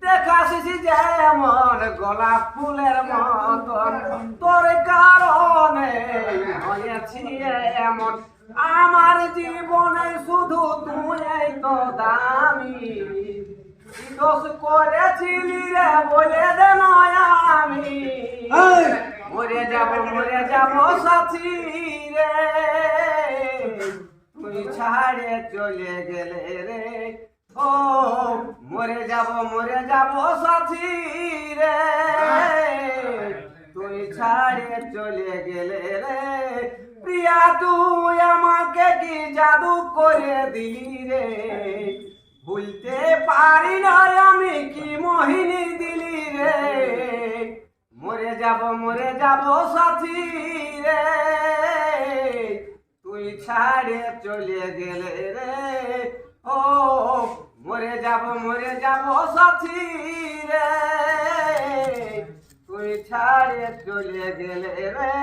দেখাছিস যেমন গোলাপ ফুলের মতন তোর কারণে হয়েছি এমন আমার জীবনে শুধু তুই তো দামি দোষ করেছিলি রে বলে দে নয় আমি মরে যাব সাথী রে তুই ছাড়ে চলে গেলে রে ও মরে যাব সাথী রে তুই ছাড়ে চলে গেলে রে প্রিয়া তুই আমাকে কি জাদু করে দিলি রে ভুলতে পারি না আমি কি মোহিনী দিলি রে মরে যাব সাথী রে তুই ছাড়ে চলে গেলে রে ও মরে যাব সাথী রে তুই ছাড়ে চলে গেলে রে